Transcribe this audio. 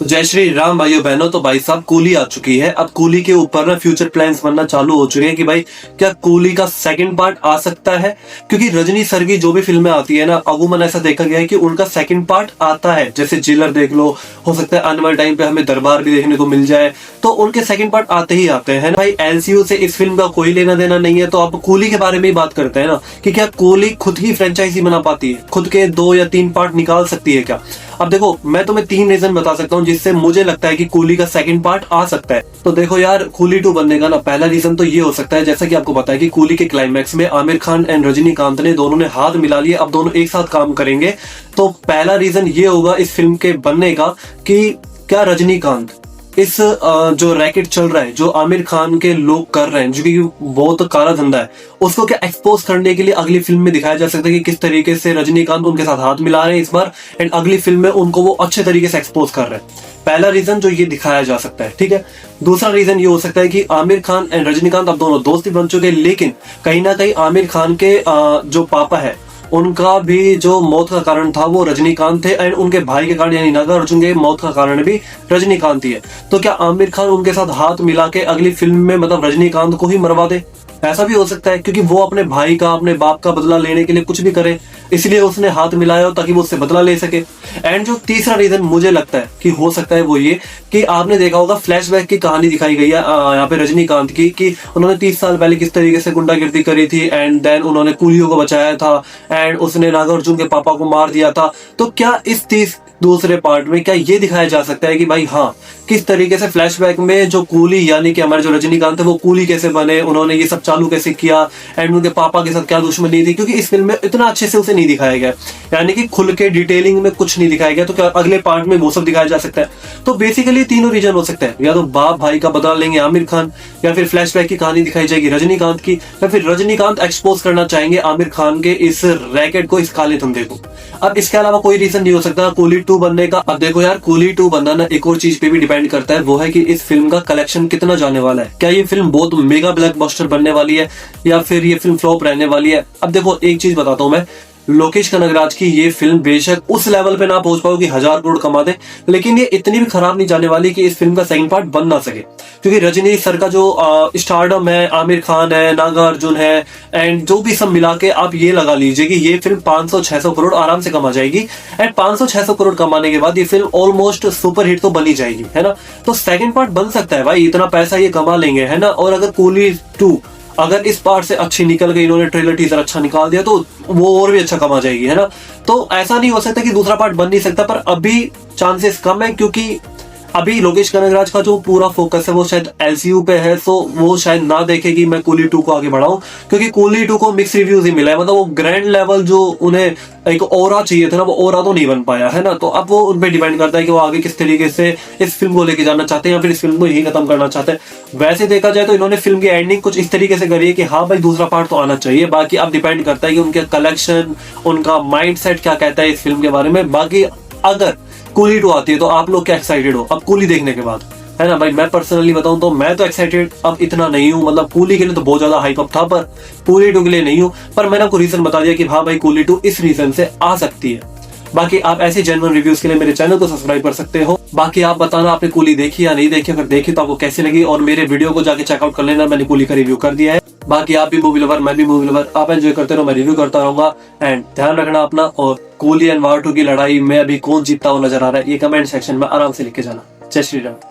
जय श्री राम भाइयों बहनों। तो भाई साहब कूली आ चुकी है। अब कूली के ऊपर ना फ्यूचर प्लान्स बनना चालू हो चुके हैं कि भाई क्या कूली का सेकंड पार्ट आ सकता है, क्योंकि रजनी सर की जो भी फिल्में आती है ना अमूमन ऐसा देखा गया है कि उनका सेकंड पार्ट आता है। जैसे जिलर देख लो, हो सकता है आने वाले टाइम पे हमें दरबार भी देखने को मिल जाए, तो उनके सेकंड पार्ट आते ही आते हैं। भाई एलसीयू से इस फिल्म का कोई लेना देना नहीं है, तो आप कूली के बारे में ही बात करते हैं ना कि क्या कूली खुद की फ्रेंचाइजी बना पाती है, खुद के 2 या 3 पार्ट निकाल सकती है क्या। अब देखो मैं तुम्हें 3 रीजन बता सकता हूँ जिससे मुझे लगता है कि कूली का सेकंड पार्ट आ सकता है। तो देखो यार, कूली 2 बनने का ना पहला रीजन तो ये हो सकता है, जैसा कि आपको पता है कि कूली के क्लाइमैक्स में आमिर खान एंड रजनीकांत ने दोनों ने हाथ मिला लिए, अब दोनों एक साथ काम करेंगे। तो पहला रीजन ये होगा इस फिल्म के बनने का कि क्या रजनीकांत इस जो रैकेट चल रहा है, जो आमिर खान के लोग कर रहे हैं, जो कि बहुत काला धंधा है, उसको क्या एक्सपोज करने के लिए अगली फिल्म में दिखाया जा सकता है कि किस तरीके से रजनीकांत उनके साथ हाथ मिला रहे हैं इस बार, एंड अगली फिल्म में उनको वो अच्छे तरीके से एक्सपोज कर रहे हैं। पहला रीजन जो ये दिखाया जा सकता है, ठीक है। दूसरा रीजन ये हो सकता है कि आमिर खान एंड रजनीकांत अब दोनों दोस्ती बन चुके हैं, लेकिन कहीं ना कहीं आमिर खान के जो पापा है उनका भी जो मौत का कारण था वो रजनीकांत थे, एंड उनके भाई के कारण यानी नागार्जुन के मौत का कारण भी रजनीकांत ही है। तो क्या आमिर खान उनके साथ हाथ मिला के अगली फिल्म में मतलब रजनीकांत को ही मरवा दे? ऐसा भी हो सकता है, क्योंकि वो अपने भाई का, अपने बाप का बदला लेने के लिए कुछ भी करे, इसलिए उसने हाथ मिलाया ताकि वो उससे बदला ले सके। एंड जो तीसरा रीजन मुझे लगता है कि हो सकता है वो ये कि आपने देखा होगा फ्लैशबैक की कहानी दिखाई गई है यहाँ पे रजनीकांत की, कि उन्होंने 30 साल पहले किस तरीके से गुंडागिर्दी करी थी, एंड देन उन्होंने कूलियों को बचाया था, एंड उसने नागार्जुन के पापा को मार दिया था। तो क्या इस दूसरे पार्ट में क्या ये दिखाया जा सकता है कि भाई हाँ, किस तरीके से फ्लैशबैक में जो कूली यानी कि हमारे जो रजनीकांत है वो कूली कैसे बने, उन्होंने ये सब चालू कैसे किया, एंड उनके पापा के साथ क्या दुश्मनी थी, क्योंकि इस फिल्म में इतना अच्छे से उसे नहीं दिखाया गया, यानी कि खुल के डिटेलिंग में कुछ नहीं दिखाया गया। तो क्या अगले पार्ट में वो सब दिखाया जा सकता है? तो बेसिकली तीनों रीजन हो सकते हैं, या तो बाप भाई का बदला लेंगे आमिर खान, या फिर फ्लैशबैक की कहानी दिखाई जाएगी रजनीकांत की, या फिर रजनीकांत एक्सपोज करना चाहेंगे आमिर खान के इस रैकेट को, इस काले धंधे को। अब इसके अलावा कोई रीजन नहीं हो सकता कूली 2 बनने का। अब देखो यार, कूली 2 बनना ना एक और चीज पे भी डिपेंड करता है, वो है कि इस फिल्म का कलेक्शन कितना जाने वाला है। क्या ये फिल्म बहुत मेगा ब्लॉकबस्टर बनने वाली है, या फिर ये फिल्म फ्लॉप रहने वाली है? अब देखो एक चीज बताता हूं मैं, लोकेश कनगराज की ये फिल्म बेशक उस लेवल पे ना पहुंच पाओ कि 1000 करोड़ कमा दे, लेकिन ये इतनी भी खराब नहीं जाने वाली कि इस फिल्म का सेकंड पार्ट बन ना सके, क्योंकि रजनी सर का जो स्टारडम है, आमिर खान है, नागार्जुन है, एंड जो भी सब मिला के आप ये लगा लीजिए कि ये फिल्म 500-600 करोड़ आराम से कमा जाएगी, एंड 500-600 करोड़ कमाने के बाद ये फिल्म ऑलमोस्ट सुपर हिट तो बनी जाएगी, है ना। तो सेकंड पार्ट बन सकता है भाई, इतना पैसा ये कमा लेंगे, है ना। और अगर कूली 2 अगर इस पार्ट से अच्छी निकल गई, इन्होंने ट्रेलर टीजर अच्छा निकाल दिया, तो वो और भी अच्छा कमा जाएगी, है ना। तो ऐसा नहीं हो सकता कि दूसरा पार्ट बन नहीं सकता, पर अभी चांसेस कम है, क्योंकि अभी लोकेश कनगराज का जो पूरा फोकस है वो शायद एलसीयू पे है, सो वो शायद ना देखे कि मैं कूली 2 को आगे बढ़ाऊं, क्योंकि कूली 2 को मिक्स रिव्यूज ही मिला है, मतलब वो ग्रैंड लेवल जो उन्हें एक ऑरा चाहिए था ना, वो ऑरा तो नहीं बन पाया, है ना। तो अब वो उन पे डिपेंड करता है कि वो आगे किस तरीके से इस फिल्म को लेके जाना चाहते हैं, या फिर इस फिल्म को यही खत्म करना चाहते हैं। वैसे देखा जाए तो इन्होंने फिल्म की एंडिंग कुछ इस तरीके से करी है कि हाँ भाई दूसरा पार्ट तो आना चाहिए। बाकी अब डिपेंड करता है कि उनके कलेक्शन, उनका माइंड सेट क्या कहता है इस फिल्म के बारे में। बाकी अगर कूली 2 आती है तो आप लोग क्या एक्साइटेड हो अब कूली देखने के बाद, है ना। भाई मैं पर्सनली बताऊं तो मैं तो एक्साइटेड अब इतना नहीं हूं, मतलब कूली के लिए तो बहुत ज्यादा हाइप अप था, पर कूली 2 के लिए नहीं हूं। पर मैंने आपको रीजन बता दिया कि हाँ भाई कूली 2 इस रीजन से आ सकती है। बाकी आप ऐसे जेन्युइन रिव्यूज के लिए मेरे चैनल को सब्सक्राइब कर सकते हो। बाकी आप बताना आपने कूली देखी या नहीं देखी, अगर देखी तो आपको कैसी लगी, और मेरे वीडियो को जाके चेकआउट कर लेना, मैंने कूली का रिव्यू कर दिया है। बाकी आप भी मूवी लवर, मैं भी मूवी लवर, आप एंजॉय करते रहो, मैं रिव्यू करता रहूंगा। एंड ध्यान रखना अपना, और कूली एंड वार 2 की लड़ाई में अभी कौन जीतता हुआ नजर आ रहा है ये कमेंट सेक्शन में आराम से लिख के जाना। जय श्री राम।